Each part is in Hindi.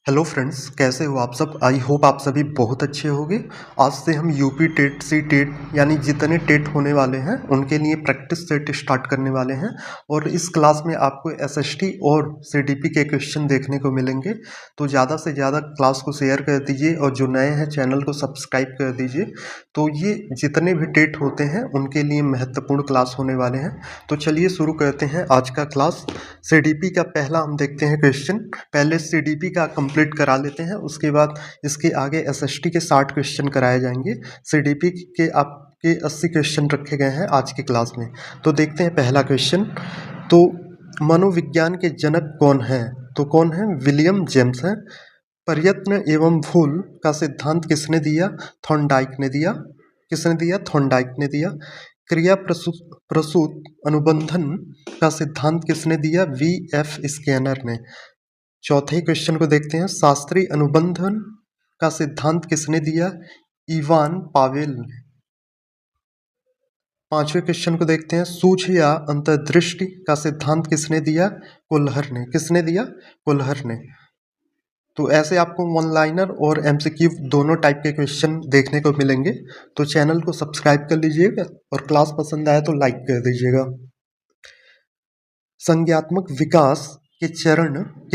हेलो फ्रेंड्स, कैसे हो आप सब। आई होप आप सभी बहुत अच्छे होंगे। आज से हम यूपी टेट सी टेट यानी जितने टेट होने वाले हैं उनके लिए प्रैक्टिस सेट स्टार्ट करने वाले हैं। और इस क्लास में आपको एसएसटी और सीडीपी के क्वेश्चन देखने को मिलेंगे। तो ज़्यादा से ज़्यादा क्लास को शेयर कर दीजिए और जो नए हैं चैनल को सब्सक्राइब कर दीजिए। तो ये जितने भी टेट होते हैं उनके लिए महत्वपूर्ण क्लास होने वाले हैं। तो चलिए शुरू करते हैं आज का क्लास। सीडीपी का पहला हम देखते हैं क्वेश्चन। पहले सीडीपी का कंप्लीट करा लेते हैं, उसके बाद इसके आगे एसएसटी के 60 क्वेश्चन कराए जाएंगे। सीडीपी के आपके 80 क्वेश्चन रखे गए हैं आज की क्लास में। तो देखते हैं पहला क्वेश्चन। तो मनोविज्ञान के जनक कौन हैं? तो कौन है? विलियम जेम्स हैं। प्रयत्न एवं भूल का सिद्धांत किसने दिया? थॉर्नडाइक ने दिया। किसने दिया? थॉर्नडाइक ने दिया। क्रिया प्रसूत अनुबंधन का सिद्धांत किसने दिया? वी.एफ. स्किनर ने। चौथे क्वेश्चन को देखते हैं। शास्त्रीय अनुबंधन का सिद्धांत किसने दिया? इवान पावेल ने। पांचवें क्वेश्चन को देखते हैं। सूझ या अंतर्दृष्टि का सिद्धांत किसने दिया? कोल्हर ने। किसने दिया? कोल्हर ने। तो ऐसे आपको वन लाइनर और एमसीक्यू दोनों टाइप के क्वेश्चन देखने को मिलेंगे। तो चैनल को सब्सक्राइब कर लीजिएगा और क्लास पसंद आए तो लाइक कर दीजिएगा। संज्ञात्मक विकास के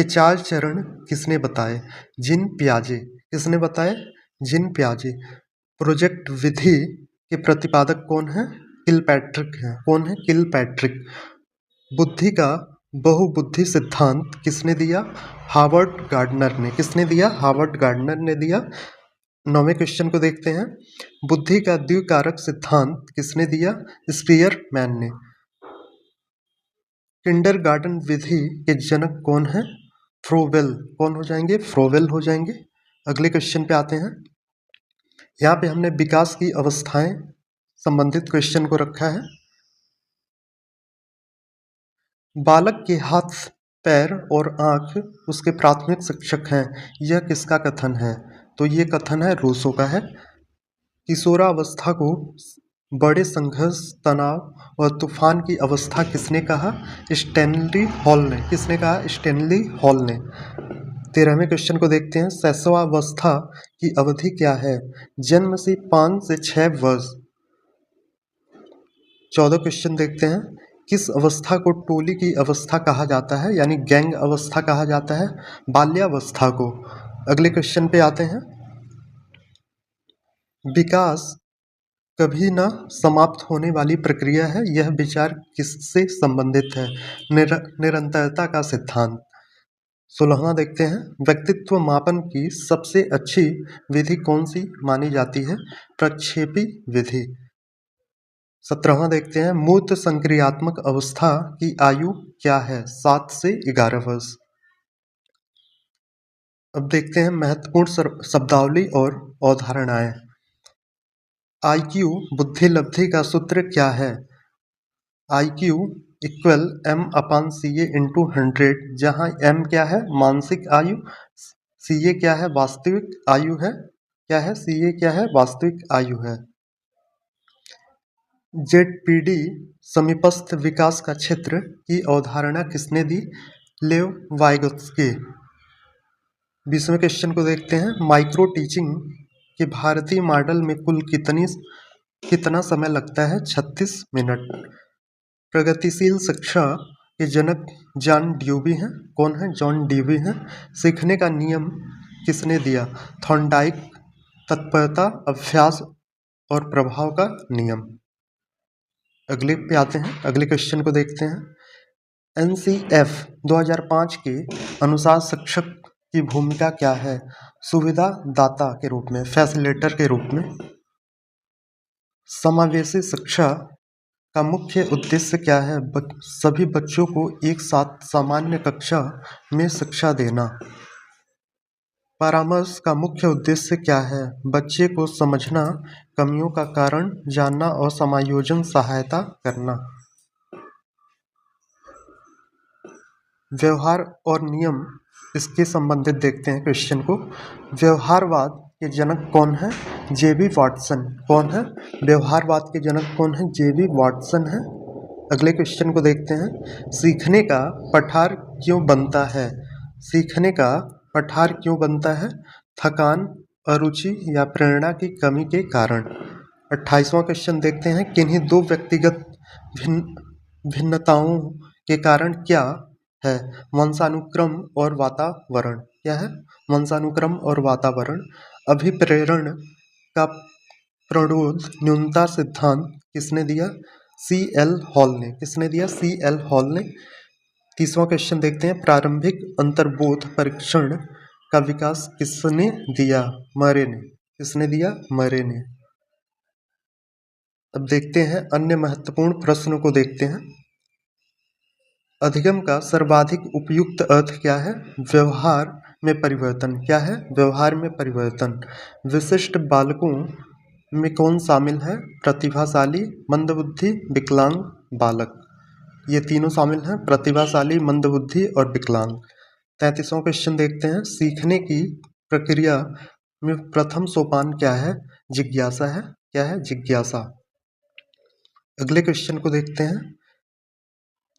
चार चरण किसने बताए? जीन पियाजे। किसने बताए? जीन पियाजे। प्रोजेक्ट विधि के प्रतिपादक कौन है? किलपैट्रिक है। कौन है? किलपैट्रिक। बुद्धि का बहुबुद्धि सिद्धांत किसने दिया? हार्वर्ड गार्डनर ने। किसने दिया? हार्वर्ड गार्डनर ने दिया। 9वें क्वेश्चन को देखते हैं। बुद्धि का द्विकारक सिद्धांत किसने दिया? स्पीयरमैन ने। किंडरगार्टन विधि के जनक कौन है? फ्रोवेल। कौन हो जाएंगे? फ्रोवेल हो जाएंगे। अगले क्वेश्चन पे आते हैं। यहाँ पे हमने विकास की अवस्थाएं संबंधित क्वेश्चन को रखा है। बालक के हाथ, पैर और आँख उसके प्राथमिक शिक्षक हैं, यह किसका कथन है? तो ये कथन है रूसो का है। किशोरावस्था को बड़े संघर्ष, तनाव और तूफान की अवस्था किसने कहा? स्टैनली हॉल ने। किसने कहा? स्टैनली हॉल ने। 13वें क्वेश्चन को देखते हैं। शैशवावस्था की अवधि क्या है? जन्म से 5 से 6 वर्ष। 14 क्वेश्चन देखते हैं। किस अवस्था को टोली की अवस्था कहा जाता है, यानी गैंग अवस्था कहा जाता है? बाल्यावस्था को। अगले क्वेश्चन पे आते हैं। विकास कभी न समाप्त होने वाली प्रक्रिया है, यह विचार किससे संबंधित है? निरंतरता का सिद्धांत। 16वां देखते हैं। व्यक्तित्व मापन की सबसे अच्छी विधि कौन सी मानी जाती है? प्रक्षेपी विधि। 17वां देखते हैं। मूर्त संक्रियात्मक अवस्था की आयु क्या है? 7 से 11 वर्ष। अब देखते हैं महत्वपूर्ण शब्दावली और अवधारणाएं। IQ बुद्धि लब्धि का सूत्र क्या है? IQ इक्वल M/CA × 100, जहाँ M क्या है? मानसिक आयु। CA क्या है? वास्तविक आयु है। क्या है? CA क्या है? वास्तविक आयु है। ZPD समीपस्थ विकास का क्षेत्र की अवधारणा किसने दी? लेव वाइगोत्स्की। 20वें क्वेश्चन को देखते हैं। माइक्रो टीचिंग के भारतीय मॉडल में कुल कितना समय लगता है? 36 मिनट। प्रगतिशील शिक्षा के जनक जॉन ड्यूवी हैं। कौन है? जॉन ड्यूवी हैं। सीखने का नियम किसने दिया? थॉर्नडाइक। तत्परता, अभ्यास और प्रभाव का नियम। अगले पे आते हैं। अगले क्वेश्चन को देखते हैं। NCF 2005 के अनुसार शिक्षक की भूमिका क्या है? सुविधा दाता के रूप में, फैसिलिटेटर के रूप में। समावेशी शिक्षा का मुख्य उद्देश्य क्या है? सभी बच्चों को एक साथ सामान्य कक्षा में शिक्षा देना। परामर्श का मुख्य उद्देश्य क्या है? बच्चे को समझना, कमियों का कारण जानना और समायोजन सहायता करना। व्यवहार और नियम, इसके संबंधित देखते हैं क्वेश्चन को। व्यवहारवाद के जनक कौन है? जेबी वाटसन। कौन है? व्यवहारवाद के जनक कौन है? जेबी वाटसन है। अगले क्वेश्चन को देखते हैं। सीखने का पठार क्यों बनता है? सीखने का पठार क्यों बनता है? थकान, अरुचि या प्रेरणा की कमी के कारण। 28वां क्वेश्चन देखते हैं, किन्हीं दो व्यक्तिगत भिन्नताओं के कारण क्या है? वंशानुक्रम और वातावरण। क्या है? वंशानुक्रम और वातावरण। अभिप्रेरण का प्रणोद न्यूनता सिद्धांत किसने दिया? सी एल हॉल ने। किसने दिया? सी एल हॉल ने। 30वां क्वेश्चन देखते हैं, प्रारंभिक अंतर्बोध परीक्षण का विकास किसने दिया? मरे ने। किसने दिया? मरे ने। अब देखते हैं अन्य महत्वपूर्ण प्रश्नों को देखते हैं। अधिगम का सर्वाधिक उपयुक्त अर्थ क्या है? व्यवहार में परिवर्तन। क्या है? व्यवहार में परिवर्तन। विशिष्ट बालकों में कौन शामिल है? प्रतिभाशाली, मंदबुद्धि, विकलांग बालक। ये तीनों शामिल हैं, प्रतिभाशाली, मंदबुद्धि और विकलांग। 33वां क्वेश्चन देखते हैं, सीखने की प्रक्रिया में प्रथम सोपान क्या है? जिज्ञासा है। क्या है? जिज्ञासा। अगले क्वेश्चन को देखते हैं,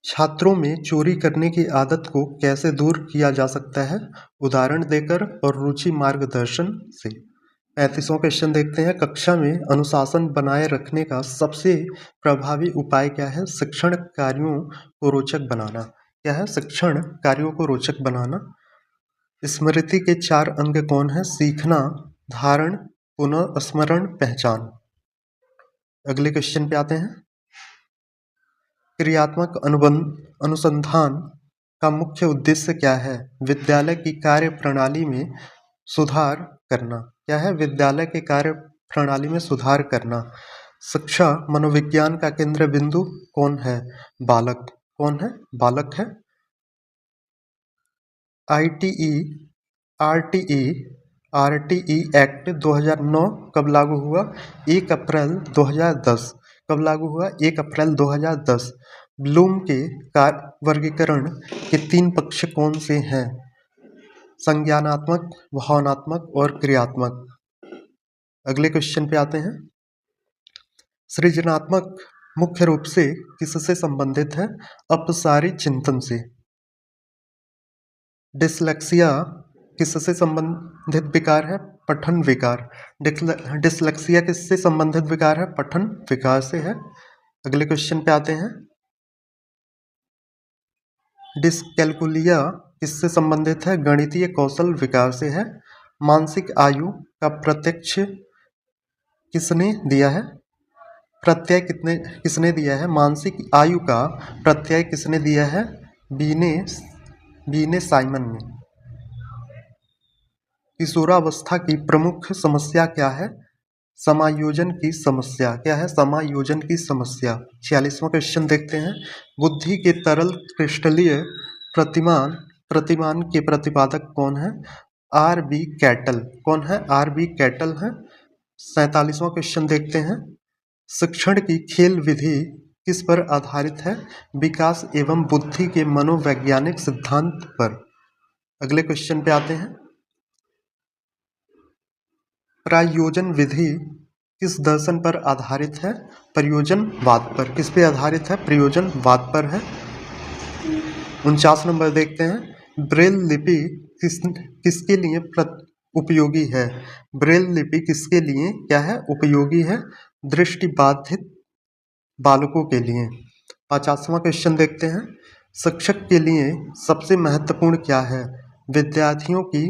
छात्रों में चोरी करने की आदत को कैसे दूर किया जा सकता है? उदाहरण देकर और रुचि मार्गदर्शन से। 35वां क्वेश्चन देखते हैं, कक्षा में अनुशासन बनाए रखने का सबसे प्रभावी उपाय क्या है? शिक्षण कार्यों को रोचक बनाना। क्या है? शिक्षण कार्यों को रोचक बनाना। स्मृति के 4 अंग कौन है? सीखना, धारण, पुनः स्मरण, पहचान। अगले क्वेश्चन पे आते हैं, क्रियात्मक अनुसंधान का मुख्य उद्देश्य क्या है? विद्यालय की कार्य प्रणाली में सुधार करना। क्या है? विद्यालय के कार्य प्रणाली में सुधार करना। शिक्षा मनोविज्ञान का केंद्र बिंदु कौन है? बालक। कौन है? बालक है। आरटीई एक्ट 2009 कब लागू हुआ? 1 अप्रैल 2010। कब लागू हुआ? 1 अप्रैल 2010। ब्लूम के वर्गीकरण के 3 पक्ष कौन से हैं? संज्ञानात्मक, भावनात्मक और क्रियात्मक। अगले क्वेश्चन पे आते हैं, सृजनात्मक मुख्य रूप से किससे संबंधित है? अपसारी चिंतन से। डिसलेक्सिया किससे संबंधित विकार है? पठन विकार। डिसलेक्सिया किससे संबंधित विकार है? पठन विकार से है। अगले क्वेश्चन पे आते हैं, डिसकैलकुलिया किससे संबंधित है? गणितीय कौशल विकार से है। मानसिक आयु का प्रत्यक्ष किसने दिया है? प्रत्यय किसने दिया है? मानसिक आयु का प्रत्यय किसने दिया है? बीने साइमन ने। किशोरावस्था की प्रमुख समस्या क्या है? समायोजन की समस्या। क्या है? समायोजन की समस्या। 46वां क्वेश्चन देखते हैं, बुद्धि के तरल क्रिस्टलीय प्रतिमान के प्रतिपादक कौन है? R B Cattell. कौन है? आर बी कैटल है। 47वां क्वेश्चन देखते हैं, शिक्षण की खेल विधि किस पर आधारित है? विकास एवं बुद्धि के मनोवैज्ञानिक सिद्धांत पर। अगले क्वेश्चन पे आते हैं, प्रयोजन विधि किस दर्शन पर आधारित है? प्रयोजनवाद पर। किस पे आधारित है? प्रयोजनवाद पर है। 49 नंबर देखते हैं, ब्रेल लिपि किसके लिए उपयोगी है? ब्रेल लिपि किसके लिए क्या है? उपयोगी है। दृष्टिबाधित बालकों के लिए। 50वां क्वेश्चन देखते हैं, शिक्षक के लिए सबसे महत्वपूर्ण क्या है? विद्यार्थियों की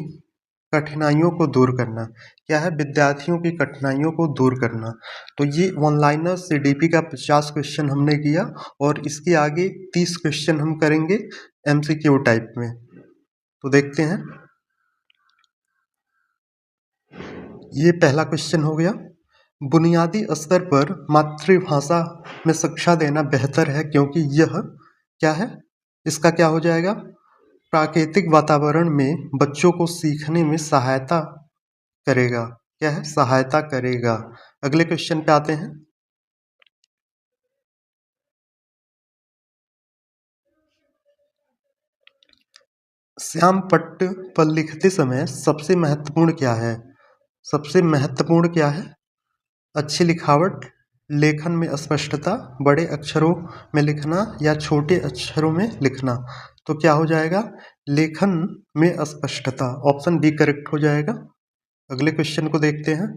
कठिनाइयों को दूर करना। क्या है? विद्यार्थियों की कठिनाइयों को दूर करना। तो ये ऑनलाइनर सीडीपी का 50 क्वेश्चन हमने किया और इसके आगे 30 क्वेश्चन हम करेंगे एमसीक्यू टाइप में। तो देखते हैं, ये पहला क्वेश्चन हो गया, बुनियादी स्तर पर मातृभाषा में शिक्षा देना बेहतर है क्योंकि यह क्या है? इसका क्या हो जाएगा? प्राकृतिक वातावरण में बच्चों को सीखने में सहायता करेगा। क्या है? सहायता करेगा। अगले क्वेश्चन पे आते हैं, श्याम पट्ट पर लिखते समय सबसे महत्वपूर्ण क्या है? सबसे महत्वपूर्ण क्या है? अच्छी लिखावट, लेखन में स्पष्टता, बड़े अक्षरों में लिखना या छोटे अक्षरों में लिखना। तो क्या हो जाएगा? लेखन में अस्पष्टता, ऑप्शन बी करेक्ट हो जाएगा। अगले क्वेश्चन को देखते हैं।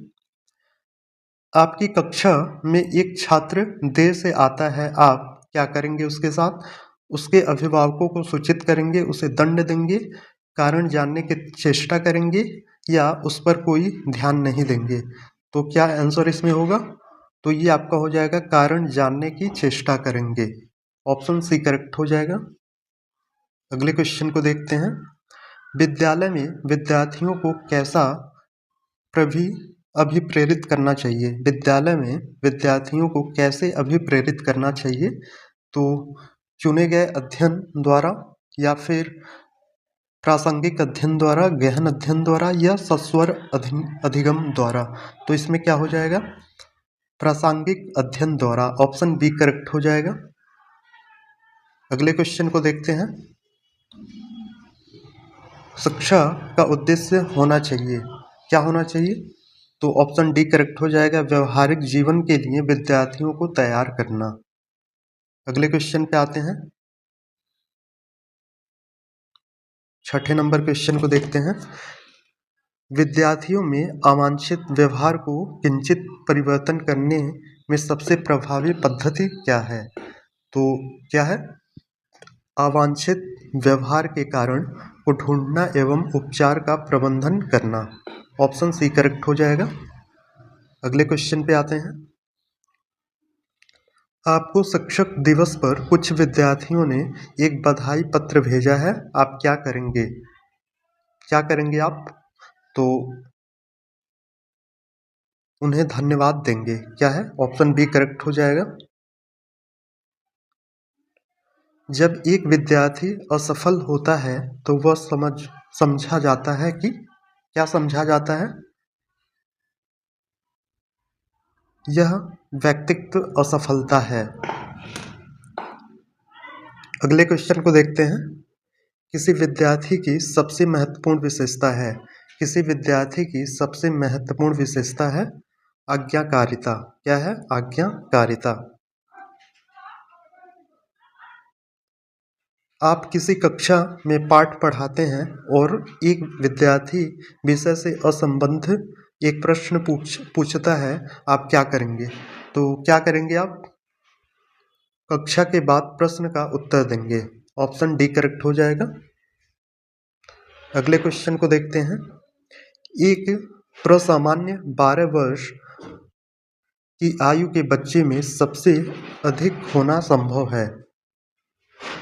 आपकी कक्षा में एक छात्र देर से आता है, आप क्या करेंगे उसके साथ? उसके अभिभावकों को सूचित करेंगे, उसे दंड देंगे, कारण जानने की चेष्टा करेंगे या उस पर कोई ध्यान नहीं देंगे? तो क्या आंसर इसमें होगा? तो ये आपका हो जाएगा कारण जानने की चेष्टा करेंगे, ऑप्शन सी करेक्ट हो जाएगा। अगले क्वेश्चन को देखते हैं। विद्यालय में विद्यार्थियों को कैसा प्रभि अभिप्रेरित करना चाहिए? विद्यालय में विद्यार्थियों को कैसे अभिप्रेरित करना चाहिए? तो चुने गए अध्ययन द्वारा या फिर प्रासंगिक अध्ययन द्वारा, गहन अध्ययन द्वारा या सस्वर अधिगम द्वारा? तो इसमें क्या हो जाएगा? प्रासंगिक अध्ययन द्वारा, ऑप्शन बी करेक्ट हो जाएगा। अगले क्वेश्चन को देखते हैं। शिक्षा का उद्देश्य होना चाहिए, क्या होना चाहिए? तो ऑप्शन डी करेक्ट हो जाएगा, व्यवहारिक जीवन के लिए विद्यार्थियों को तैयार करना। अगले क्वेश्चन पे आते हैं। छठे नंबर क्वेश्चन को देखते हैं। विद्यार्थियों में अवांछित व्यवहार को किंचित परिवर्तन करने में सबसे प्रभावी पद्धति क्या है? तो क्या है? अवांछित व्यवहार के कारण को ढूंढना एवं उपचार का प्रबंधन करना, ऑप्शन सी करेक्ट हो जाएगा। अगले क्वेश्चन पे आते हैं। आपको शिक्षक दिवस पर कुछ विद्यार्थियों ने एक बधाई पत्र भेजा है, आप क्या करेंगे? क्या करेंगे आप? तो उन्हें धन्यवाद देंगे, क्या है? ऑप्शन बी करेक्ट हो जाएगा। जब एक विद्यार्थी असफल होता है तो वह समझा जाता है कि, क्या समझा जाता है? यह व्यक्तित्व असफलता है। अगले क्वेश्चन को देखते हैं। किसी विद्यार्थी की सबसे महत्वपूर्ण विशेषता है, किसी विद्यार्थी की सबसे महत्वपूर्ण विशेषता है आज्ञाकारिता, क्या है? आज्ञाकारिता। आप किसी कक्षा में पाठ पढ़ाते हैं और एक विद्यार्थी विषय से असंबद्ध एक प्रश्न पूछता है, आप क्या करेंगे? तो क्या करेंगे आप? कक्षा के बाद प्रश्न का उत्तर देंगे, ऑप्शन डी करेक्ट हो जाएगा। अगले क्वेश्चन को देखते हैं। एक प्रसामान्य 12 वर्ष की आयु के बच्चे में सबसे अधिक होना संभव है,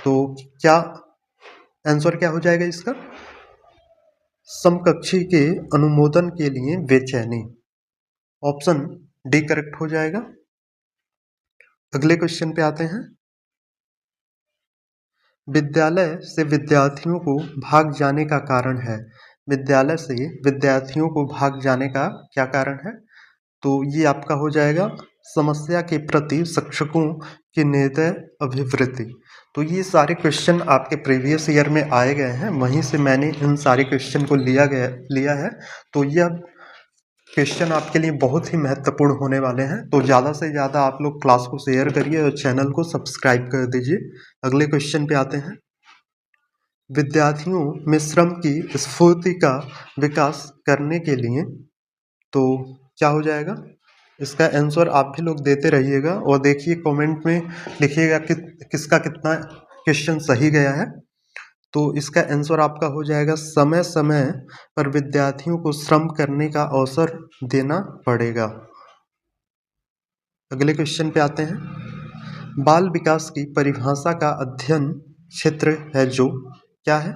तो क्या आंसर क्या हो जाएगा इसका? समकक्षी के अनुमोदन के लिए बेचैनी, ऑप्शन डी करेक्ट हो जाएगा। अगले क्वेश्चन पे आते हैं। विद्यालय से विद्यार्थियों को भाग जाने का कारण है, विद्यालय से विद्यार्थियों को भाग जाने का क्या कारण है? तो ये आपका हो जाएगा समस्या के प्रति शिक्षकों की निर्दय अभिवृत्ति। तो ये सारे क्वेश्चन आपके प्रीवियस ईयर में आए गए हैं, वहीं से मैंने इन सारे क्वेश्चन को लिया है। तो यह क्वेश्चन आपके लिए बहुत ही महत्वपूर्ण होने वाले हैं, तो ज़्यादा से ज़्यादा आप लोग क्लास को शेयर करिए और चैनल को सब्सक्राइब कर दीजिए। अगले क्वेश्चन पे आते हैं। विद्यार्थियों में श्रम की स्फूर्ति का विकास करने के लिए, तो क्या हो जाएगा? इसका आंसर आप भी लोग देते रहिएगा और देखिए कमेंट में लिखिएगा कि किसका कितना क्वेश्चन सही गया है। तो इसका आंसर आपका हो जाएगा समय समय पर विद्यार्थियों को श्रम करने का अवसर देना पड़ेगा। अगले क्वेश्चन पे आते हैं। बाल विकास की परिभाषा का अध्ययन क्षेत्र है जो, क्या है?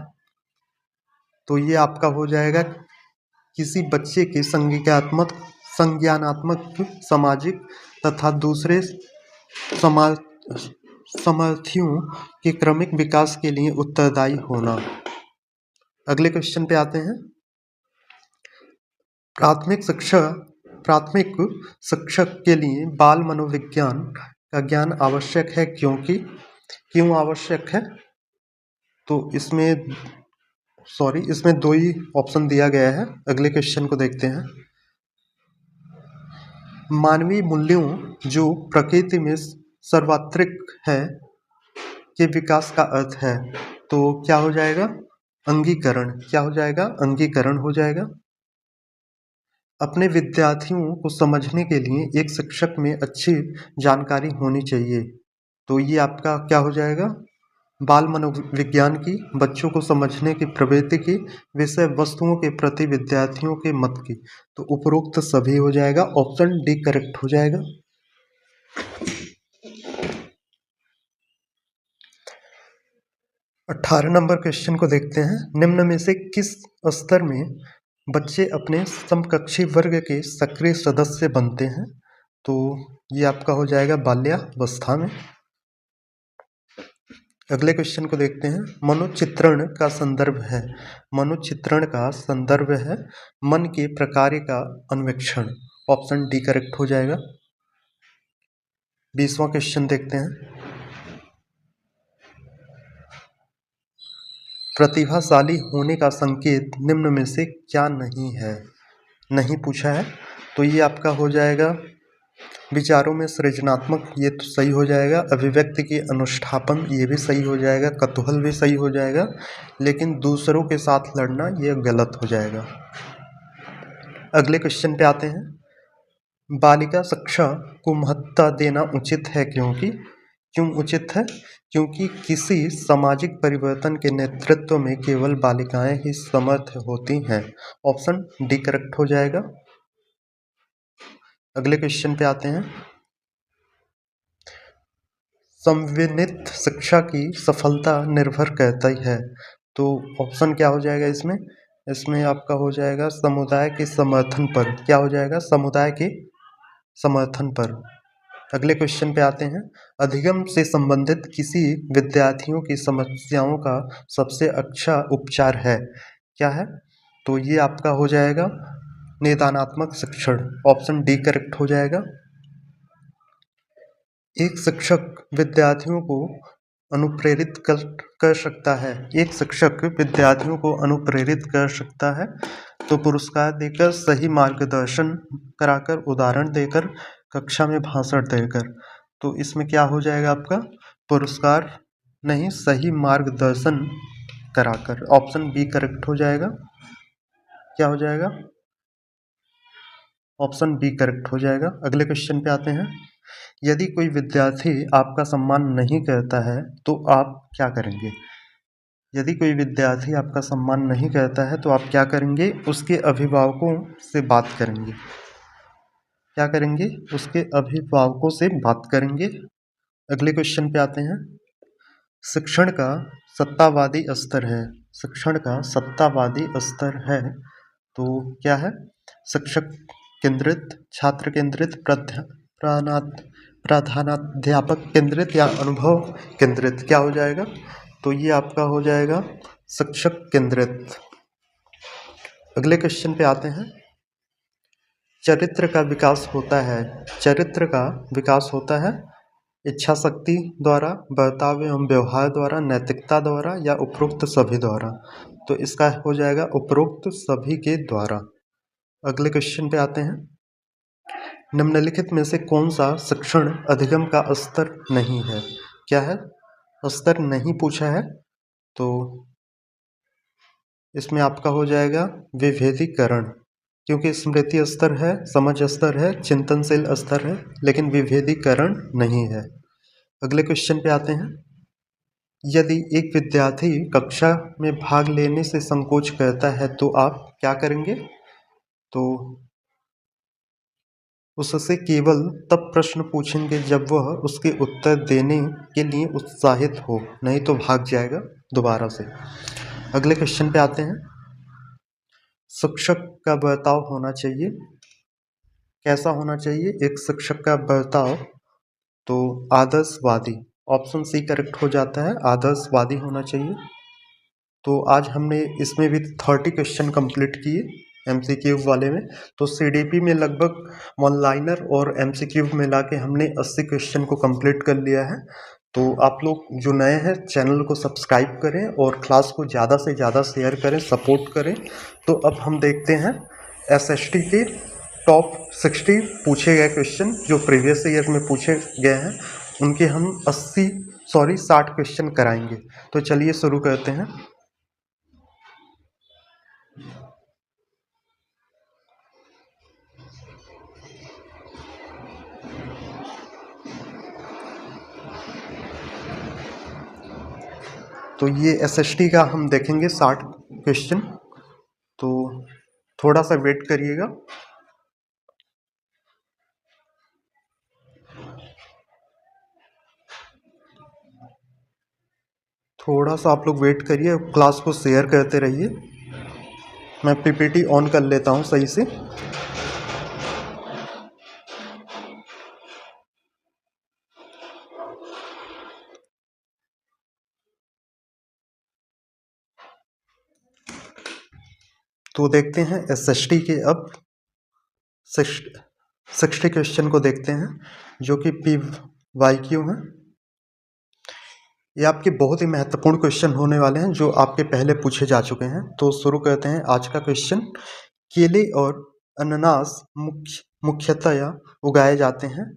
तो ये आपका हो जाएगा किसी बच्चे के संज्ञानात्मक, सामाजिक तथा दूसरे सामर्थ्यों के क्रमिक विकास के लिए उत्तरदायी होना। अगले क्वेश्चन पे आते हैं। प्राथमिक शिक्षक के लिए बाल मनोविज्ञान का ज्ञान आवश्यक है, क्यों आवश्यक है? तो इसमें दो ही ऑप्शन दिया गया है। अगले क्वेश्चन को देखते हैं। मानवीय मूल्यों जो प्रकृति में सार्वत्रिक है के विकास का अर्थ है, तो क्या हो जाएगा? अंगीकरण, क्या हो जाएगा? अंगीकरण हो जाएगा। अपने विद्यार्थियों को समझने के लिए एक शिक्षक में अच्छी जानकारी होनी चाहिए, तो ये आपका क्या हो जाएगा? बाल मनोविज्ञान की, बच्चों को समझने की प्रवृत्ति की, विषय वस्तुओं के प्रति विद्यार्थियों के मत की। तो उपरोक्त सभी हो जाएगा, ऑप्शन डी करेक्ट हो जाएगा। 18 नंबर क्वेश्चन को देखते हैं। निम्न में से किस स्तर में बच्चे अपने समकक्षी वर्ग के सक्रिय सदस्य बनते हैं? तो ये आपका हो जाएगा बाल्यावस्था में। अगले क्वेश्चन को देखते हैं। मनोचित्रण का संदर्भ है, मनोचित्रण का संदर्भ है मन के प्रकार का अन्वेक्षण। ऑप्शन डी करेक्ट हो जाएगा। 20वां क्वेश्चन देखते हैं। प्रतिभाशाली होने का संकेत निम्न में से क्या नहीं है? नहीं पूछा है, तो ये आपका हो जाएगा विचारों में सृजनात्मक, ये तो सही हो जाएगा। अभिव्यक्ति की अनुष्ठापन, ये भी सही हो जाएगा। कौतूहल भी सही हो जाएगा, लेकिन दूसरों के साथ लड़ना ये गलत हो जाएगा। अगले क्वेश्चन पे आते हैं। बालिका शिक्षा को महत्ता देना उचित है, क्यों उचित है? क्योंकि किसी सामाजिक परिवर्तन के नेतृत्व में केवल बालिकाएं ही समर्थ होती हैं। ऑप्शन डी करेक्ट हो जाएगा। अगले क्वेश्चन पे आते हैं। समन्वित शिक्षा की सफलता निर्भर करती है, तो ऑप्शन क्या हो जाएगा इसमें? इसमें आपका हो जाएगा समुदाय के समर्थन पर। क्या हो जाएगा? समुदाय के समर्थन पर। अगले क्वेश्चन पे आते हैं। अधिगम से संबंधित किसी विद्यार्थियों की समस्याओं का सबसे अच्छा उपचार है, क्या है? तो ये आपका हो जाएगा निदानात्मक शिक्षण। ऑप्शन डी करेक्ट हो जाएगा। एक शिक्षक विद्यार्थियों को अनुप्रेरित कर सकता है, एक शिक्षक विद्यार्थियों को अनुप्रेरित कर सकता है, तो पुरस्कार देकर, सही मार्गदर्शन कराकर, उदाहरण देकर, कक्षा में भाषण देकर। तो इसमें क्या हो जाएगा आपका? पुरस्कार नहीं, सही मार्गदर्शन कराकर। ऑप्शन बी करेक्ट हो जाएगा। क्या हो जाएगा? ऑप्शन बी करेक्ट हो जाएगा। अगले क्वेश्चन पे आते हैं। यदि कोई विद्यार्थी आपका सम्मान नहीं करता है तो आप क्या करेंगे? यदि कोई विद्यार्थी आपका सम्मान नहीं करता है तो आप क्या करेंगे? उसके अभिभावकों से बात करेंगे। क्या करेंगे? उसके अभिभावकों से बात करेंगे। अगले क्वेश्चन पे आते हैं। शिक्षण का सत्तावादी स्तर है, शिक्षण का सत्तावादी स्तर है, तो क्या है? शिक्षक केंद्रित, छात्र केंद्रित, प्रधानाध्यापक केंद्रित या अनुभव केंद्रित। क्या हो जाएगा? तो ये आपका हो जाएगा शिक्षक केंद्रित। अगले क्वेश्चन पे आते हैं। चरित्र का विकास होता है, चरित्र का विकास होता है इच्छा शक्ति द्वारा, बर्ताव एवं व्यवहार द्वारा, नैतिकता द्वारा या उपरोक्त सभी द्वारा। तो इसका हो जाएगा उपरोक्त सभी के द्वारा। अगले क्वेश्चन पे आते हैं। निम्नलिखित में से कौन सा शिक्षण अधिगम का स्तर नहीं है? क्या है? स्तर नहीं पूछा है, तो इसमें आपका हो जाएगा विभेदीकरण, क्योंकि स्मृति स्तर है, समझ स्तर है, चिंतनशील स्तर है, लेकिन विभेदीकरण नहीं है। अगले क्वेश्चन पे आते हैं। यदि एक विद्यार्थी कक्षा में भाग लेने से संकोच करता है तो आप क्या करेंगे? तो उससे केवल तब प्रश्न पूछेंगे जब वह उसके उत्तर देने के लिए उत्साहित हो, नहीं तो भाग जाएगा दोबारा से। अगले क्वेश्चन पे आते हैं। शिक्षक का बर्ताव होना चाहिए, कैसा होना चाहिए एक शिक्षक का बर्ताव? तो आदर्शवादी। ऑप्शन सी करेक्ट हो जाता है, आदर्शवादी होना चाहिए। तो आज हमने इसमें भी 30 क्वेश्चन कंप्लीट किए एमसीक्यू वाले में। तो सीडीपी में लगभग वन लाइनर और एमसीक्यू मिला के हमने 80 क्वेश्चन को कंप्लीट कर लिया है। तो आप लोग जो नए हैं चैनल को सब्सक्राइब करें और क्लास को ज़्यादा से ज़्यादा शेयर करें, सपोर्ट करें। तो अब हम देखते हैं एसएसटी के टॉप 60 पूछे गए क्वेश्चन जो प्रीवियस ईयर में पूछे गए हैं, उनके हम 60 क्वेश्चन कराएंगे। तो चलिए शुरू करते हैं। तो ये एसएसटी का हम देखेंगे 60 क्वेश्चन, तो थोड़ा सा वेट करिएगा। थोड़ा सा आप लोग वेट करिए, क्लास को शेयर करते रहिए। मैं पीपीटी ऑन कर लेता हूँ सही से। तो देखते हैं एसएसटी के अब 60 क्वेश्चन को देखते हैं, जो कि PYQ हैं। ये आपके बहुत ही महत्वपूर्ण क्वेश्चन होने वाले हैं, जो आपके पहले पूछे जा चुके हैं। तो शुरू करते हैं आज का क्वेश्चन। केले और अनानास मुख्यतया उगाए जाते हैं,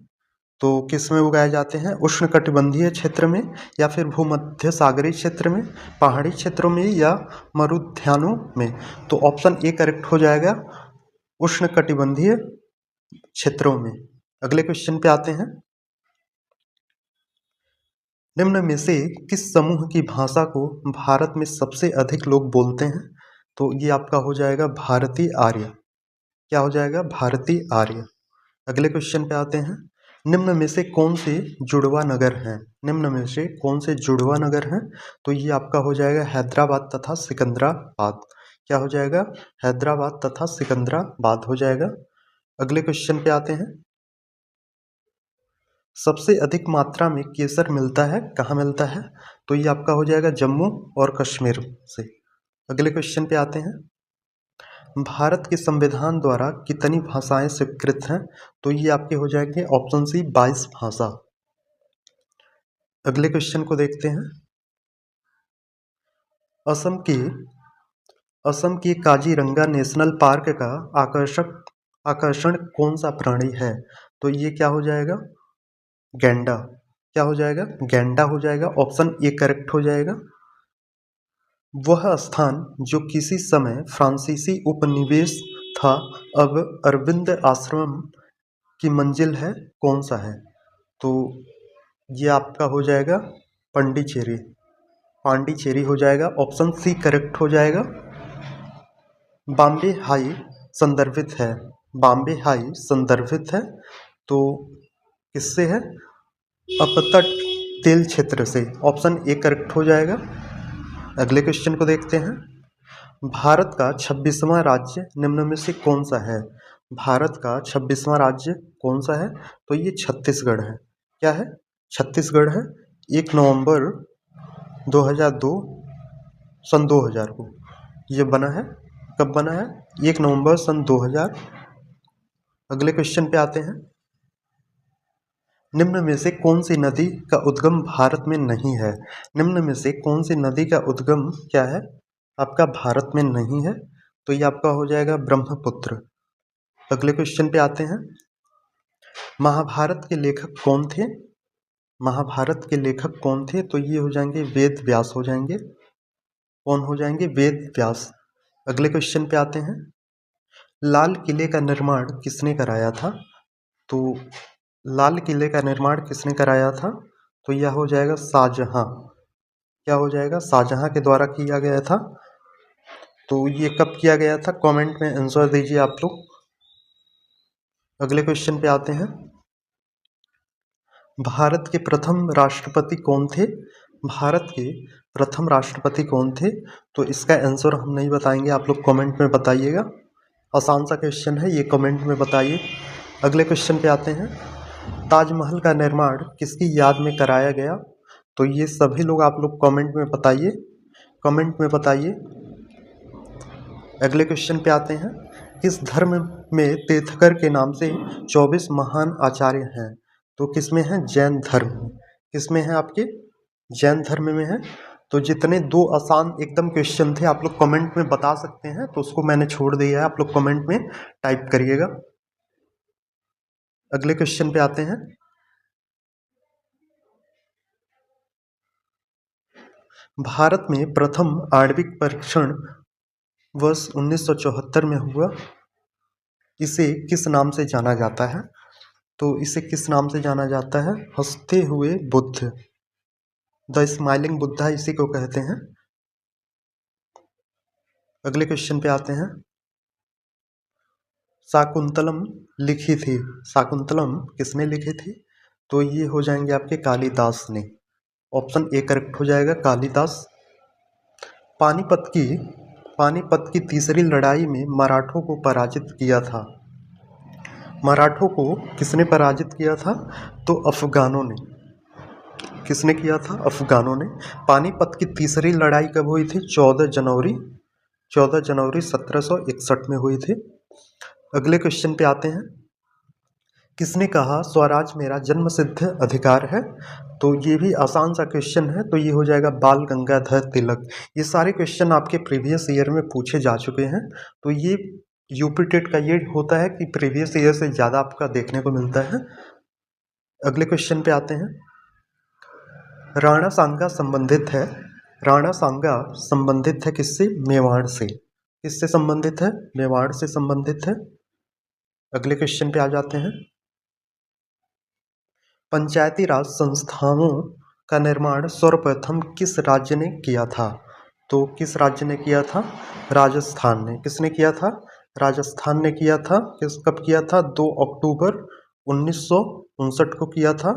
तो किस में उगाए जाते हैं? उष्णकटिबंधीय क्षेत्र में, या फिर भूमध्य सागरीय क्षेत्र में, पहाड़ी क्षेत्रों में, या मरुद्यानों में। तो ऑप्शन ए करेक्ट हो जाएगा, उष्णकटिबंधीय क्षेत्रों में। अगले क्वेश्चन पे आते हैं। निम्न में से किस समूह की भाषा को भारत में सबसे अधिक लोग बोलते हैं? तो ये आपका हो जाएगा भारतीय आर्य। क्या हो जाएगा? भारतीय आर्य। अगले क्वेश्चन पे आते हैं। निम्न में से कौन से जुड़वा नगर हैं? निम्न में से कौन से जुड़वा नगर हैं? तो ये आपका हो जाएगा हैदराबाद तथा सिकंदराबाद। क्या हो जाएगा? हैदराबाद तथा सिकंदराबाद हो जाएगा। अगले क्वेश्चन पे आते हैं। सबसे अधिक मात्रा में केसर मिलता है, कहाँ मिलता है? तो ये आपका हो जाएगा जम्मू और कश्मीर से। अगले क्वेश्चन पे आते हैं। भारत के संविधान द्वारा कितनी भाषाएं स्वीकृत हैं? तो ये आपके हो जाएंगे ऑप्शन सी 22 भाषा। अगले क्वेश्चन को देखते हैं। असम के काजीरंगा नेशनल पार्क का आकर्षण कौन सा प्राणी है? तो ये क्या हो जाएगा? गैंडा। क्या हो जाएगा? गैंडा हो जाएगा। ऑप्शन ए करेक्ट हो जाएगा। वह स्थान जो किसी समय फ्रांसीसी उपनिवेश था, अब अरविंद आश्रम की मंजिल है, कौन सा है? तो ये आपका हो जाएगा पांडिचेरी हो जाएगा। ऑप्शन सी करेक्ट हो जाएगा। बॉम्बे हाई संदर्भित है। बॉम्बे हाई संदर्भित है, तो किससे है? अपतट तेल क्षेत्र से। ऑप्शन ए करेक्ट हो जाएगा। अगले क्वेश्चन को देखते हैं। भारत का 26वां राज्य निम्न में से कौन सा है? भारत का 26वां राज्य कौन सा है? तो ये छत्तीसगढ़ है। क्या है? छत्तीसगढ़ है। 1 नवंबर 2002 सन 2000 को ये बना है। कब बना है? 1 नवंबर सन 2000। अगले क्वेश्चन पे आते हैं। निम्न में से कौन सी नदी का उद्गम भारत में नहीं है? निम्न में से कौन सी नदी का उद्गम क्या है? आपका भारत में नहीं है, तो ये आपका हो जाएगा ब्रह्मपुत्र। अगले क्वेश्चन पे आते हैं। महाभारत के लेखक कौन थे? महाभारत के लेखक कौन थे? तो ये हो जाएंगे वेद व्यास हो जाएंगे। कौन हो जाएंगे? वेद व्यास। अगले क्वेश्चन पे आते हैं। लाल किले का निर्माण किसने कराया था? तो लाल किले का निर्माण किसने कराया था? तो यह हो जाएगा शाहजहां। क्या हो जाएगा? शाहजहां के द्वारा किया गया था। तो ये कब किया गया था? कमेंट में आंसर दीजिए आप लोग। अगले क्वेश्चन पे आते हैं। भारत के प्रथम राष्ट्रपति कौन थे? भारत के प्रथम राष्ट्रपति कौन थे? तो इसका आंसर हम नहीं बताएंगे, आप लोग कमेंट में बताइएगा। आसान सा क्वेश्चन है, ये कमेंट में बताइए। अगले क्वेश्चन पे आते हैं। ताजमहल का निर्माण किसकी याद में कराया गया? तो ये सभी लोग आप लोग कमेंट में बताइए, कमेंट में बताइए। अगले क्वेश्चन पे आते हैं। किस धर्म में तीर्थंकर के नाम से 24 महान आचार्य हैं? तो किस में है? जैन धर्म। किस में है? आपके जैन धर्म में है। तो जितने दो आसान एकदम क्वेश्चन थे आप लोग कमेंट में बता सकते हैं, तो उसको मैंने छोड़ दिया है, आप लोग कमेंट में टाइप करिएगा। अगले क्वेश्चन पे आते हैं। भारत में प्रथम आणविक परीक्षण वर्ष 1974 में हुआ। इसे किस नाम से जाना जाता है? तो इसे किस नाम से जाना जाता है? हंसते हुए बुद्ध। द स्माइलिंग बुद्धा इसी को कहते हैं। अगले क्वेश्चन पे आते हैं। शाकुंतलम लिखी थी, शाकुंतलम किसने लिखी थी? तो ये हो जाएंगे आपके कालिदास ने। ऑप्शन ए करेक्ट हो जाएगा, कालिदास। पानीपत की तीसरी लड़ाई में मराठों को पराजित किया था। मराठों को किसने पराजित किया था? तो अफगानों ने। किसने किया था? अफगानों ने। पानीपत की तीसरी लड़ाई कब हुई थी? 14 जनवरी 1761 में हुई थी। अगले क्वेश्चन पे आते हैं। किसने कहा स्वराज मेरा जन्मसिद्ध अधिकार है? तो ये भी आसान सा क्वेश्चन है, तो ये हो जाएगा बाल गंगाधर तिलक। ये सारे क्वेश्चन आपके प्रीवियस ईयर में पूछे जा चुके हैं, तो ये यूपी टेट का ये होता है कि प्रीवियस ईयर से ज़्यादा आपका देखने को मिलता है। अगले क्वेश्चन पे आते हैं। राणा सांगा संबंधित है किससे? मेवाड़ से। किससे संबंधित है? मेवाड़ से संबंधित है। अगले क्वेश्चन पे आ जाते हैं। पंचायती राज संस्थानों का निर्माण सर्वप्रथम किस राज्य ने किया था? तो किस राज्य ने किया था? राजस्थान ने। किसने किया था? राजस्थान ने किया था। कब किया था? 2 अक्टूबर 1959 को किया था।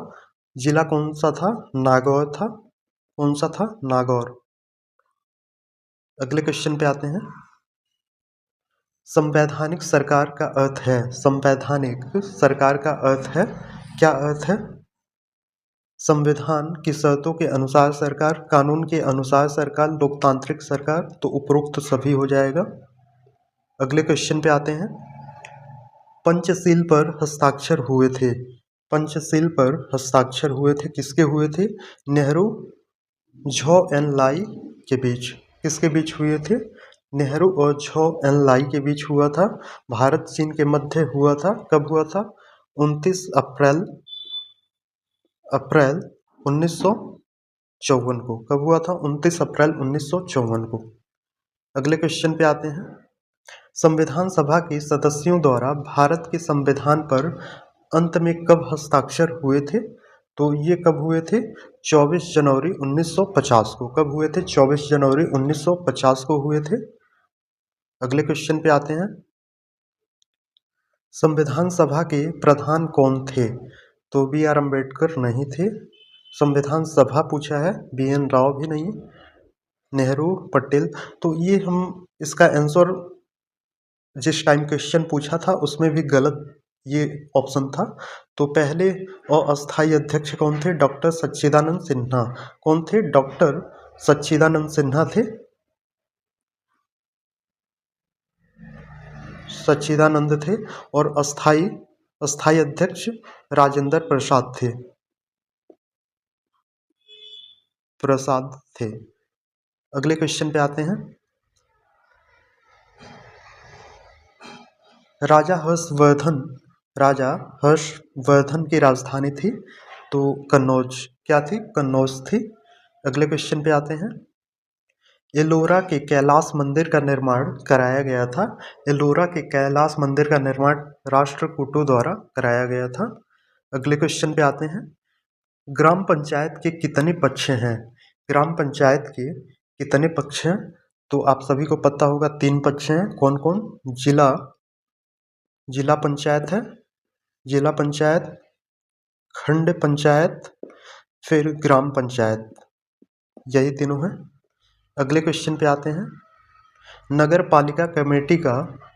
जिला कौन सा था? नागौर था। कौन सा था? नागौर। अगले क्वेश्चन पे आते हैं। संवैधानिक सरकार का अर्थ है, संवैधानिक सरकार का अर्थ है, क्या अर्थ है? संविधान की शर्तों के अनुसार सरकार, कानून के अनुसार सरकार, लोकतांत्रिक सरकार। तो उपरोक्त सभी हो जाएगा। अगले क्वेश्चन पे आते हैं। पंचशील पर हस्ताक्षर हुए थे। पंचशील पर हस्ताक्षर हुए थे, किसके हुए थे? नेहरू, झो एन लाई के बीच। किसके बीच हुए थे? नेहरू और झो एन लाई के बीच हुआ था। भारत चीन के मध्य हुआ था। कब हुआ था? 29 अप्रैल 1954 को। कब हुआ था? 29 अप्रैल 1954 को। अगले क्वेश्चन पे आते हैं। संविधान सभा के सदस्यों द्वारा भारत के संविधान पर अंत में कब हस्ताक्षर हुए थे? तो ये कब हुए थे? 24 जनवरी 1950 को। कब हुए थे? 24 जनवरी 1950 को हुए थे। अगले क्वेश्चन पे आते हैं। संविधान सभा के प्रधान कौन थे? तो बी आर अम्बेडकर नहीं थे। संविधान सभा पूछा है, बी एन राव भी नहीं, नेहरू, पटेल। तो ये हम इसका आंसर जिस टाइम क्वेश्चन पूछा था उसमें भी गलत ये ऑप्शन था। तो पहले और अस्थायी अध्यक्ष कौन थे? डॉक्टर सच्चिदानंद सिन्हा। कौन थे? डॉक्टर सच्चिदानंद सिन्हा थे। सच्चिदानंद थे। और अस्थायी अध्यक्ष राजेंद्र प्रसाद थे। अगले क्वेश्चन पे आते हैं। राजा हर्षवर्धन की राजधानी थी, तो कन्नौज। क्या थी? कन्नौज थी। अगले क्वेश्चन पे आते हैं। एलोरा के कैलाश मंदिर का निर्माण कराया गया था। एलोरा के कैलाश मंदिर का निर्माण राष्ट्रकूटों द्वारा कराया गया था। अगले क्वेश्चन पे आते हैं। ग्राम पंचायत के कितने पक्ष हैं? ग्राम पंचायत के कितने पक्ष हैं? तो आप सभी को पता होगा 3 पक्ष हैं। कौन कौन? जिला पंचायत है, जिला पंचायत, खंड पंचायत, फिर ग्राम पंचायत, यही तीनों हैं। अगले क्वेश्चन पे आते हैं। नगर पालिका कमेटी का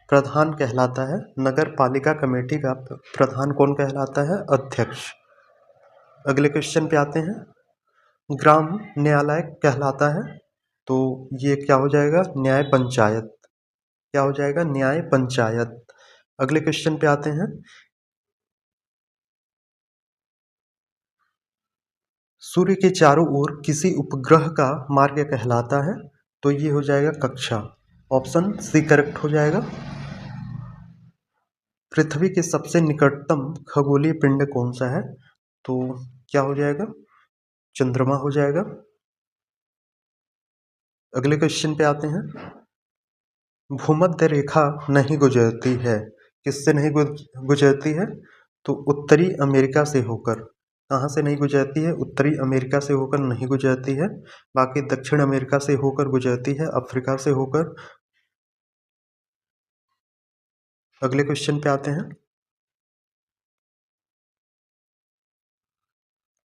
प्रधान कहलाता है, नगर पालिका कमेटी का प्रधान कौन कहलाता है? अध्यक्ष। अगले क्वेश्चन पे आते हैं। ग्राम न्यायालय कहलाता है, तो ये क्या हो जाएगा? न्याय पंचायत। क्या हो जाएगा? न्याय पंचायत। अगले क्वेश्चन पे आते हैं। सूर्य के चारों ओर किसी उपग्रह का मार्ग कहलाता है, तो ये हो जाएगा कक्षा। ऑप्शन सी करेक्ट हो जाएगा। पृथ्वी के सबसे निकटतम खगोलीय पिंड कौन सा है? तो क्या हो जाएगा? चंद्रमा हो जाएगा। अगले क्वेश्चन पे आते हैं। भूमध्य रेखा नहीं गुजरती है, किससे नहीं गुजरती है? तो उत्तरी अमेरिका से होकर। कहाँ से नहीं गुजरती है? उत्तरी अमेरिका से होकर नहीं गुजरती है, बाकी दक्षिण अमेरिका से होकर गुजरती है, अफ्रीका से होकर। अगले क्वेश्चन पे आते हैं।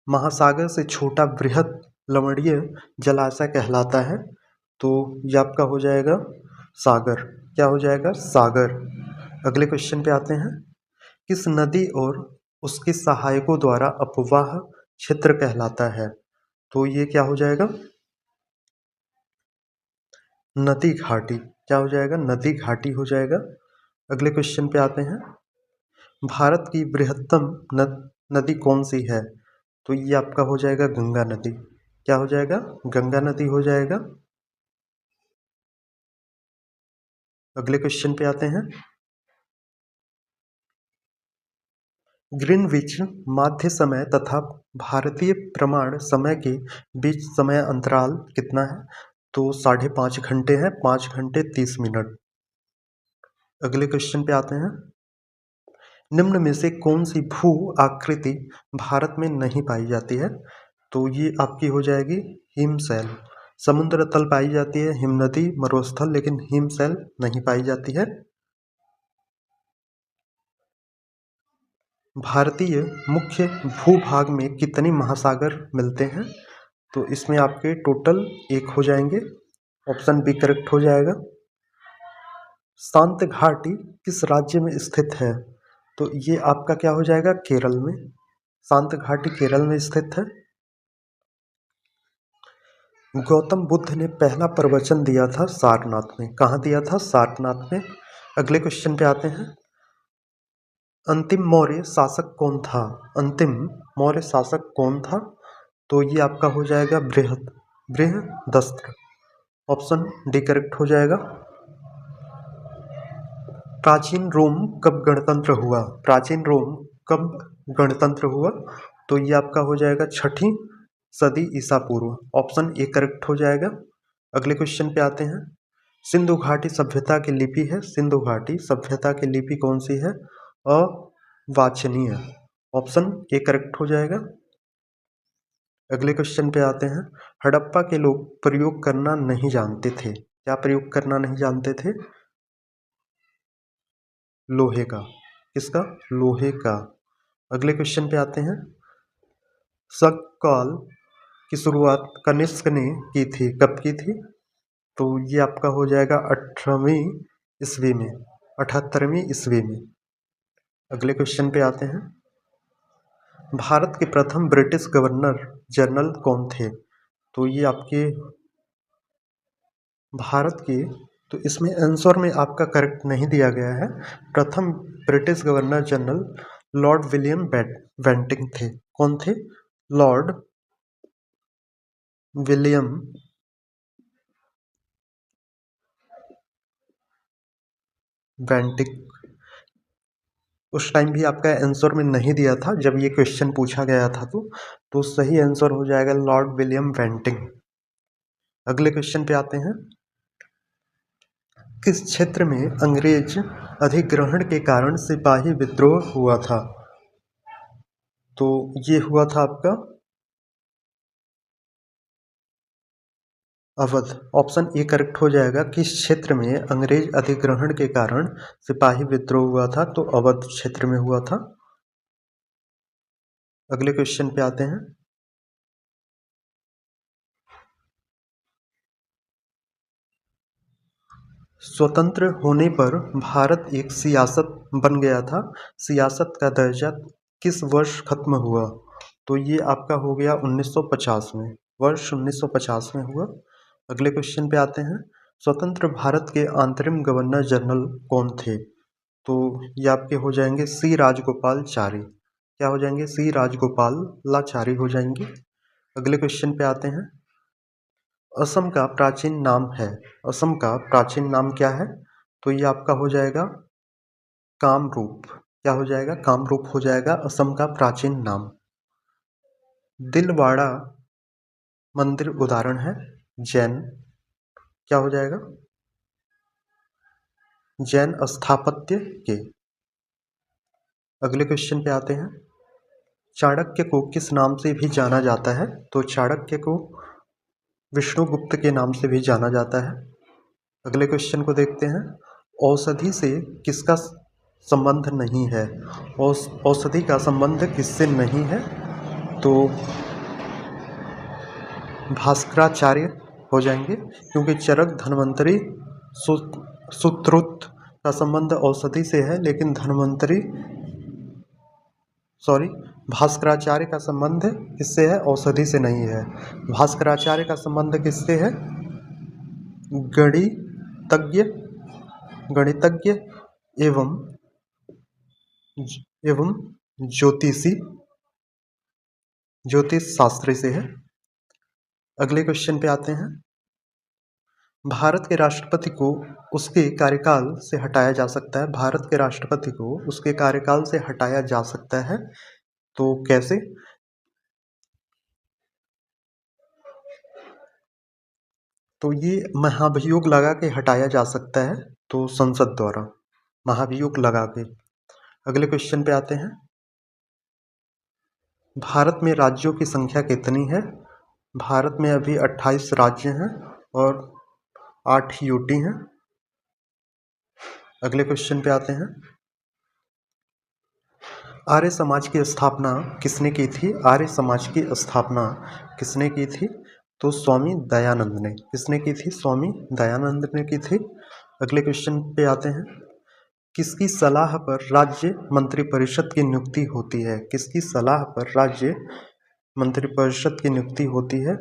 महासागर से छोटा बृहद लवणीय जलाशय कहलाता है। तो ये आपका हो जाएगा सागर। क्या हो जाएगा? सागर। अगले क्वेश्चन पे आते हैं। किस नदी और उसके सहायकों द्वारा अपवाह क्षेत्र कहलाता है? तो ये क्या हो जाएगा? नदी घाटी। क्या हो जाएगा? नदी घाटी हो जाएगा। अगले क्वेश्चन पे आते हैं। भारत की बृहत्तम नदी कौन सी है? तो ये आपका हो जाएगा गंगा नदी। क्या हो जाएगा? गंगा नदी हो जाएगा। अगले क्वेश्चन पे आते हैं। ग्रीनविच माध्य समय तथा भारतीय प्रमाण समय के बीच समय अंतराल कितना है? तो 5.5 घंटे है, 5 घंटे 30 मिनट। अगले क्वेश्चन पे आते हैं। निम्न में से कौन सी भू आकृति भारत में नहीं पाई जाती है? तो ये आपकी हो जाएगी हिमशैल। समुद्र तल पाई जाती है, हिमनदी, मरुस्थल, लेकिन हिमशैल नहीं पाई जाती है। भारतीय मुख्य भूभाग में कितने महासागर मिलते हैं? तो इसमें आपके टोटल 1 हो जाएंगे। ऑप्शन बी करेक्ट हो जाएगा। शांत घाटी किस राज्य में स्थित है? तो ये आपका क्या हो जाएगा? केरल में। शांत घाटी केरल में स्थित है। गौतम बुद्ध ने पहला प्रवचन दिया था सारनाथ में। कहाँ दिया था? सारनाथ में। अगले क्वेश्चन पे आते हैं। अंतिम मौर्य शासक कौन था? अंतिम मौर्य शासक कौन था? तो ये आपका हो जाएगा बृहदस्त्र। ऑप्शन डी करेक्ट हो जाएगा। प्राचीन रोम कब गणतंत्र हुआ? प्राचीन रोम कब गणतंत्र हुआ? तो ये आपका हो जाएगा 6ठी सदी ईसा पूर्व। ऑप्शन ए करेक्ट हो जाएगा। अगले क्वेश्चन पे आते हैं। सिंधु घाटी सभ्यता की लिपि है। सिंधु घाटी सभ्यता की लिपि कौन सी है? अवांछनीय। ऑप्शन ए करेक्ट हो जाएगा। अगले क्वेश्चन पे आते हैं। हड़प्पा के लोग प्रयोग करना नहीं जानते थे। क्या प्रयोग करना नहीं जानते थे? लोहे का। किसका? लोहे का। अगले क्वेश्चन पे आते हैं। शक की शुरुआत कनिष्क ने की थी। कब की थी? तो ये आपका हो जाएगा 18वीं ईस्वी में, 78वीं ईस्वी में। अगले क्वेश्चन पे आते हैं। भारत के प्रथम ब्रिटिश गवर्नर जनरल कौन थे? तो ये आपके भारत के, तो इसमें आंसर में आपका करेक्ट नहीं दिया गया है। प्रथम British governor general Lord William Bentinck थे। कौन थे? Lord William Bentinck. उस टाइम भी आपका आंसर में नहीं दिया था जब ये क्वेश्चन पूछा गया था। तो सही आंसर हो जाएगा लॉर्ड विलियम बेंटिंग। अगले क्वेश्चन पे आते हैं। किस क्षेत्र में अंग्रेज अधिग्रहण के कारण सिपाही विद्रोह हुआ था? तो ये हुआ था आपका अवध। ऑप्शन ए करेक्ट हो जाएगा। किस क्षेत्र में अंग्रेज अधिग्रहण के कारण सिपाही विद्रोह हुआ था? तो अवध क्षेत्र में हुआ था। अगले क्वेश्चन पे आते हैं। स्वतंत्र होने पर भारत एक सियासत बन गया था। सियासत का दर्जा किस वर्ष खत्म हुआ? तो ये आपका हो गया 1950 में। वर्ष 1950 में हुआ। अगले क्वेश्चन पे आते हैं। स्वतंत्र भारत के अंतरिम गवर्नर जनरल कौन थे? तो ये आपके हो जाएंगे सी राजगोपालाचारी। क्या हो जाएंगे? सी राजगोपालाचारी हो जाएंगे। अगले क्वेश्चन पे आते हैं। असम का प्राचीन नाम है। असम का प्राचीन नाम क्या है? तो ये आपका हो जाएगा कामरूप। क्या हो जाएगा? कामरूप हो जाएगा असम का प्राचीन नाम। दिलवाड़ा मंदिर उदाहरण है जैन। क्या हो जाएगा? जैन स्थापत्य के। अगले क्वेश्चन पे आते हैं। चाणक्य को किस नाम से भी जाना जाता है? तो चाणक्य को विष्णुगुप्त के नाम से भी जाना जाता है। अगले क्वेश्चन को देखते हैं। औषधि से किसका संबंध नहीं है? औषधि का संबंध किससे नहीं है? तो भास्कराचार्य हो जाएंगे, क्योंकि चरक, धन्वंतरि, सुश्रुत का संबंध औषधि से है, लेकिन भास्कराचार्य का संबंध किससे है? औषधि से नहीं है। भास्कराचार्य का संबंध किससे है? गणितज्ञ एवं ज्योतिष शास्त्री से है। अगले क्वेश्चन पे आते हैं। भारत के राष्ट्रपति को उसके कार्यकाल से हटाया जा सकता है। भारत के राष्ट्रपति को उसके कार्यकाल से हटाया जा सकता है, तो कैसे? तो ये महाभियोग लगा के हटाया जा सकता है, तो संसद द्वारा महाभियोग लगा के। अगले क्वेश्चन पे आते हैं। भारत में राज्यों की संख्या कितनी है? भारत में अभी 28 राज्य हैं और 8 यूटी हैं। अगले क्वेश्चन पे आते हैं। आर्य समाज की स्थापना किसने की थी? आर्य समाज की स्थापना किसने की थी? तो स्वामी दयानंद ने। किसने की थी? स्वामी दयानंद ने की थी। अगले क्वेश्चन पे आते हैं। किसकी सलाह पर राज्य मंत्रिपरिषद की नियुक्ति होती है? किसकी सलाह पर राज्य मंत्रिपरिषद की नियुक्ति होती है?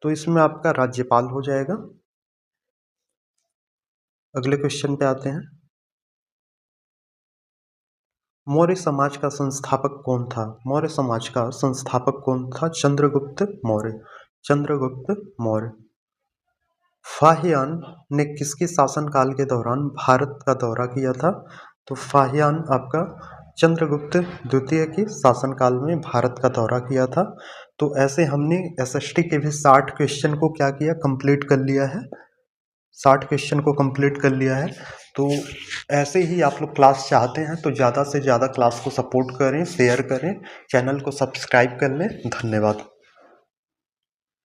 तो इसमें आपका राज्यपाल हो जाएगा। अगले क्वेश्चन पे आते हैं। मौर्य समाज का संस्थापक कौन था? मौर्य समाज का संस्थापक कौन था? चंद्रगुप्त मौर्य। चंद्रगुप्त मौर्य। फाहियान ने किसके शासनकाल के दौरान भारत का दौरा किया था? तो फाहियान आपका चंद्रगुप्त द्वितीय के शासनकाल में भारत का दौरा किया था। तो ऐसे हमने एसएसटी के भी 60 क्वेश्चन को क्या किया? कंप्लीट कर लिया है। 60 क्वेश्चन को कंप्लीट कर लिया है। तो ऐसे ही आप लोग क्लास चाहते हैं तो ज़्यादा से ज़्यादा क्लास को सपोर्ट करें, शेयर करें, चैनल को सब्सक्राइब कर लें। धन्यवाद।